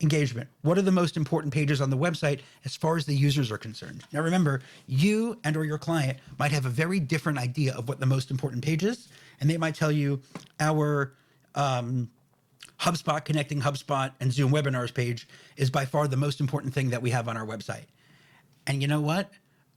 engagement. What are the most important pages on the website as far as the users are concerned? Now remember, you and or your client might have a very different idea of what the most important page is, and they might tell you our HubSpot connecting HubSpot and Zoom webinars page is by far the most important thing that we have on our website. And you know what?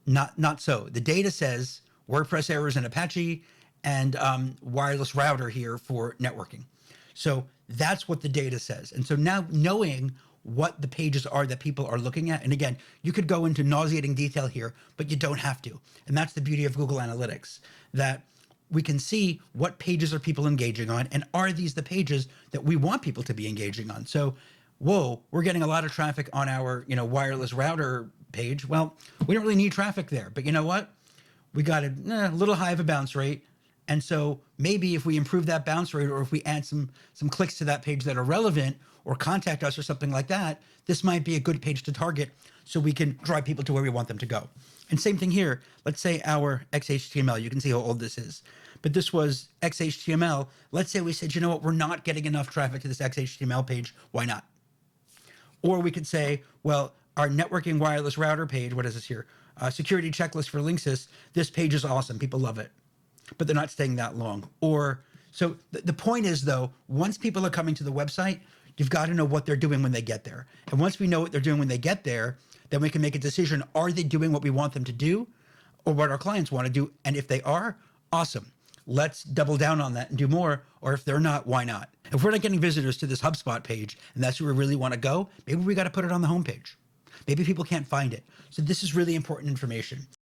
Not so. The data says WordPress errors in Apache and wireless router here for networking. So that's what the data says. And so now knowing what the pages are that people are looking at, and again, you could go into nauseating detail here, but you don't have to. And that's the beauty of Google Analytics, that we can see what pages are people engaging on, and are these the pages that we want people to be engaging on? So, whoa, we're getting a lot of traffic on our wireless router page. Well, we don't really need traffic there, but you know what? We got a little high of a bounce rate. And so maybe if we improve that bounce rate, or if we add some clicks to that page that are relevant, or contact us or something like that, this might be a good page to target so we can drive people to where we want them to go. And same thing here. Let's say our XHTML, you can see how old this is, but this was XHTML. Let's say we said, you know what, we're not getting enough traffic to this XHTML page. Why not? Or we could say, well, our networking wireless router page, what is this here? Security checklist for Linksys. This page is awesome. People love it, but they're not staying that long. Or so the point is though, once people are coming to the website, you've got to know what they're doing when they get there. And once we know what they're doing when they get there, then we can make a decision. Are they doing what we want them to do, or what our clients want to do? And if they are, awesome. Let's double down on that and do more. Or if they're not, why not? If we're not getting visitors to this HubSpot page and that's where we really want to go, maybe we got to put it on the homepage. Maybe people can't find it. So this is really important information.